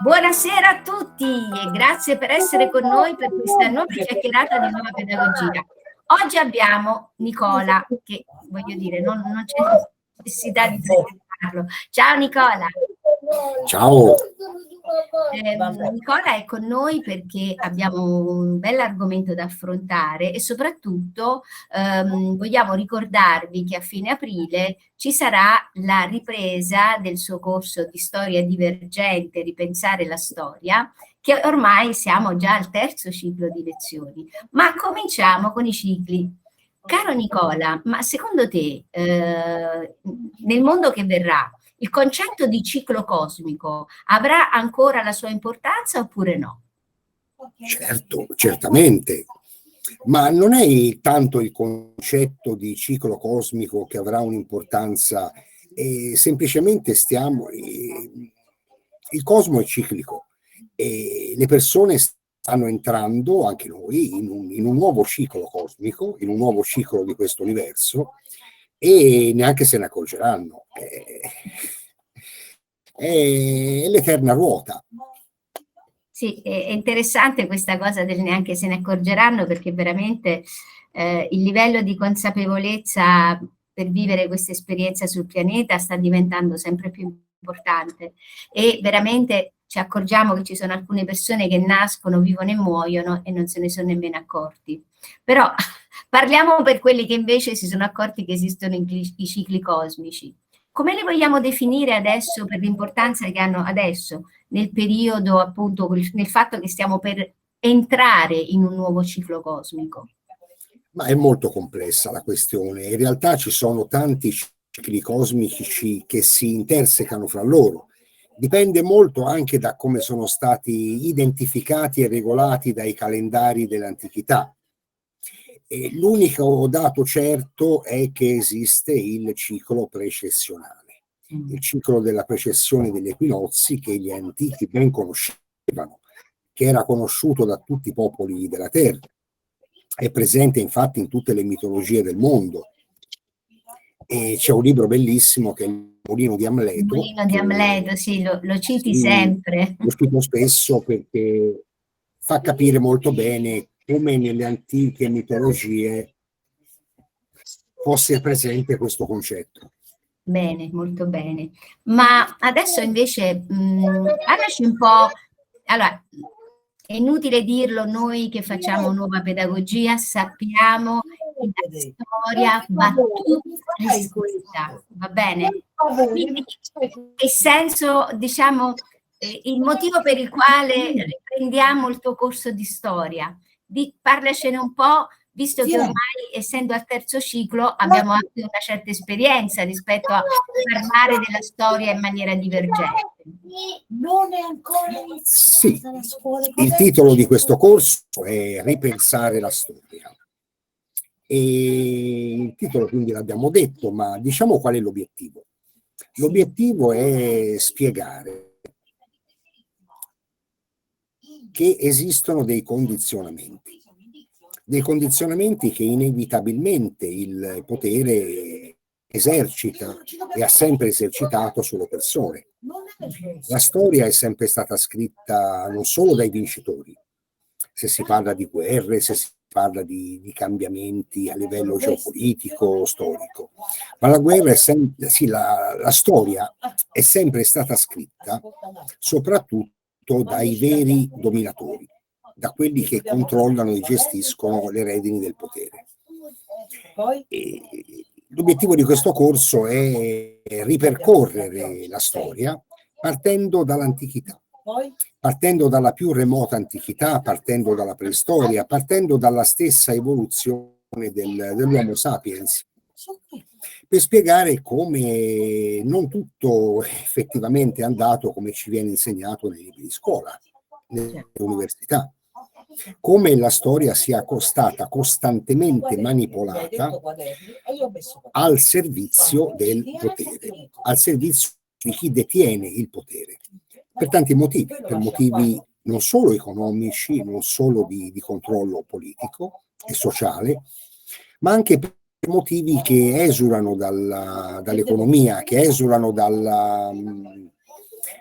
Buonasera a tutti e grazie per essere con noi per questa nuova chiacchierata di nuova pedagogia. Oggi abbiamo Nicola, che voglio dire, non c'è necessità di presentarlo. Ciao Nicola. Ciao. Nicola è con noi perché abbiamo un bell'argomento da affrontare e soprattutto vogliamo ricordarvi che a fine aprile ci sarà la ripresa del suo corso di storia divergente, ripensare la storia, che ormai siamo già al terzo ciclo di lezioni, ma cominciamo con i cicli. Caro Nicola, ma secondo te nel mondo che verrà il concetto di ciclo cosmico avrà ancora la sua importanza oppure no? Certo, certamente, ma non è tanto il concetto di ciclo cosmico che avrà un'importanza, semplicemente il cosmo è ciclico e le persone stanno entrando, anche noi, in un nuovo ciclo cosmico, in un nuovo ciclo di questo universo e neanche se ne accorgeranno. È l'eterna ruota. Sì, è interessante questa cosa del neanche se ne accorgeranno, perché veramente il livello di consapevolezza per vivere questa esperienza sul pianeta sta diventando sempre più importante e veramente ci accorgiamo che ci sono alcune persone che nascono, vivono e muoiono e non se ne sono nemmeno accorti. Però parliamo per quelli che invece si sono accorti che esistono i cicli cosmici. Come li vogliamo definire adesso per l'importanza che hanno adesso, nel periodo appunto, nel fatto che stiamo per entrare in un nuovo ciclo cosmico? Ma è molto complessa la questione. In realtà ci sono tanti cicli cosmici che si intersecano fra loro. Dipende molto anche da come sono stati identificati e regolati dai calendari dell'antichità. E l'unico dato certo è che esiste il ciclo precessionale, il ciclo della precessione degli equinozi che gli antichi ben conoscevano, che era conosciuto da tutti i popoli della Terra. È presente infatti in tutte le mitologie del mondo. E c'è un libro bellissimo che è Il mulino di Amleto. Il mulino di Amleto, sì, lo citi sempre. Lo cito spesso perché fa capire molto bene come nelle antiche mitologie fosse presente questo concetto. Bene, molto bene. Ma adesso invece parlaci un po'. Allora, è inutile dirlo, noi che facciamo nuova pedagogia sappiamo che la storia va tutta riscritta, va bene? Quindi, che senso, diciamo, il motivo per il quale riprendiamo il tuo corso di storia? Parlacene un po', visto che ormai, essendo al terzo ciclo, abbiamo anche una certa esperienza rispetto a parlare della storia in maniera divergente. Non è ancora iniziata la scuola. Il titolo di questo corso è Ripensare la storia. E il titolo quindi l'abbiamo detto, ma diciamo qual è l'obiettivo. L'obiettivo è spiegare che esistono dei condizionamenti che inevitabilmente il potere esercita e ha sempre esercitato sulle persone. La storia è sempre stata scritta non solo dai vincitori, se si parla di guerre, se si parla di cambiamenti a livello geopolitico, storico, ma la storia è sempre stata scritta soprattutto dai veri dominatori, da quelli che controllano e gestiscono le redini del potere. E l'obiettivo di questo corso è ripercorrere la storia partendo dall'antichità, partendo dalla più remota antichità, partendo dalla preistoria, partendo dalla stessa evoluzione dell'Homo sapiens, per spiegare come non tutto effettivamente è andato come ci viene insegnato nei libri di scuola, nelle università, come la storia sia stata costantemente manipolata al servizio del potere, al servizio di chi detiene il potere, per tanti motivi, per motivi non solo economici, non solo di controllo politico e sociale, ma anche per motivi che esulano dall'economia, che esulano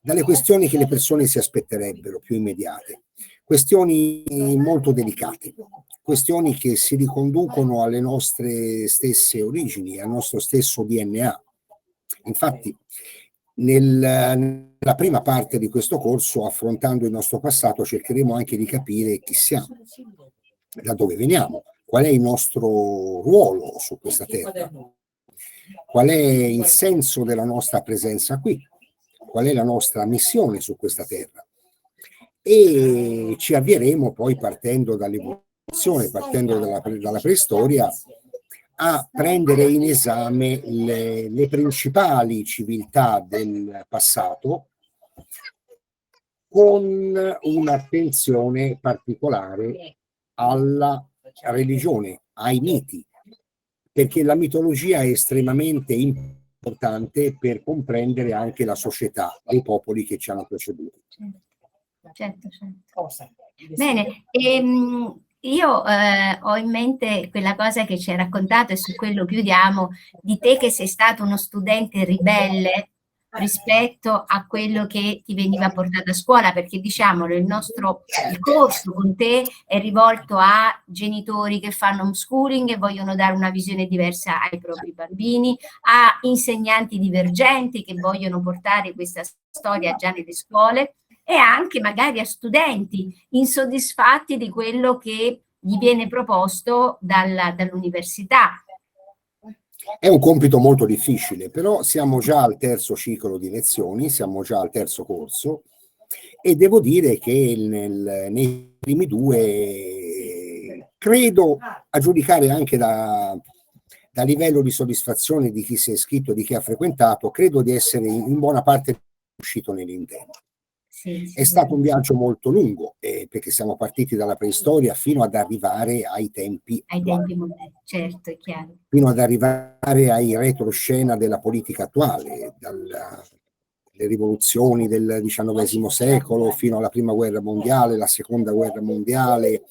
dalle questioni che le persone si aspetterebbero, più immediate, questioni molto delicate, questioni che si riconducono alle nostre stesse origini, al nostro stesso DNA. Infatti, nella prima parte di questo corso, affrontando il nostro passato, cercheremo anche di capire chi siamo, da dove veniamo, qual è il nostro ruolo su questa terra, qual è il senso della nostra presenza qui, qual è la nostra missione su questa terra. E ci avvieremo poi, partendo dall'evoluzione, partendo dalla preistoria, a prendere in esame le principali civiltà del passato, con un'attenzione particolare alla religione, ai miti, perché la mitologia è estremamente importante per comprendere anche la società dei popoli che ci hanno preceduti. Certo. Bene, io ho in mente quella cosa che ci hai raccontato, e su quello chiudiamo, di te che sei stato uno studente ribelle rispetto a quello che ti veniva portato a scuola, perché diciamolo, il corso con te è rivolto a genitori che fanno homeschooling e vogliono dare una visione diversa ai propri bambini, a insegnanti divergenti che vogliono portare questa storia già nelle scuole, e anche magari a studenti insoddisfatti di quello che gli viene proposto dall'università. È un compito molto difficile, però siamo già al terzo ciclo di lezioni, siamo già al terzo corso, e devo dire che nei primi due, credo, a giudicare anche da livello di soddisfazione di chi si è iscritto, di chi ha frequentato, credo di essere in buona parte riuscito nell'intento. È stato un viaggio molto lungo, perché siamo partiti dalla preistoria fino ad arrivare ai tempi moderni, certo, è chiaro. Fino ad arrivare ai retroscena della politica attuale, dalle rivoluzioni del XIX secolo fino alla Prima Guerra Mondiale, la Seconda Guerra Mondiale,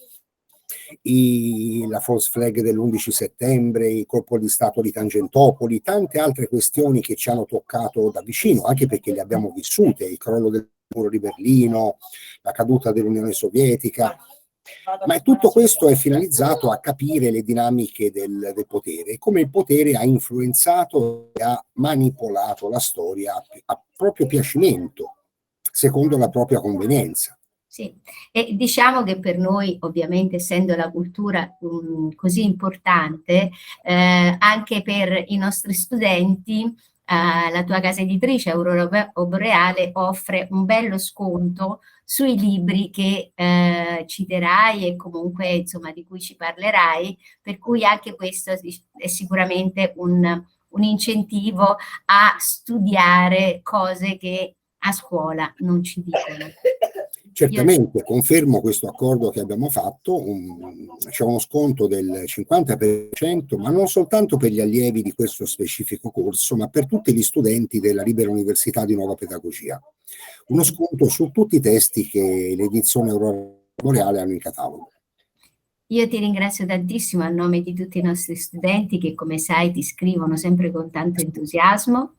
la false flag dell'11 settembre, il colpo di Stato di Tangentopoli, tante altre questioni che ci hanno toccato da vicino, anche perché le abbiamo vissute, il crollo del muro di Berlino, la caduta dell'Unione Sovietica. Ma tutto questo è finalizzato a capire le dinamiche del potere e come il potere ha influenzato e ha manipolato la storia a proprio piacimento, secondo la propria convenienza. Sì, e diciamo che per noi, ovviamente, essendo la cultura così importante, anche per i nostri studenti, la tua casa editrice Aurora Boreale offre un bello sconto sui libri che citerai e comunque, insomma, di cui ci parlerai, per cui anche questo è sicuramente un incentivo a studiare cose che a scuola non ci dicono. Certamente, confermo questo accordo che abbiamo fatto, c'è uno sconto del 50%, ma non soltanto per gli allievi di questo specifico corso, ma per tutti gli studenti della Libera Università di Nuova Pedagogia. Uno sconto su tutti i testi che l'edizione Aurora Boreale hanno in catalogo. Io ti ringrazio tantissimo a nome di tutti i nostri studenti che, come sai, ti scrivono sempre con tanto entusiasmo,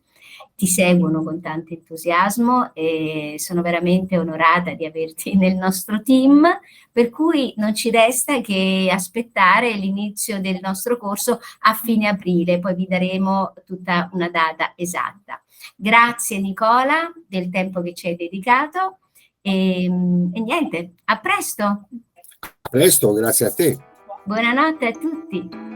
ti seguono con tanto entusiasmo, e sono veramente onorata di averti nel nostro team, per cui non ci resta che aspettare l'inizio del nostro corso a fine aprile, poi vi daremo tutta una data esatta. Grazie Nicola del tempo che ci hai dedicato e niente, a presto! A presto, grazie a te. Buonanotte a tutti!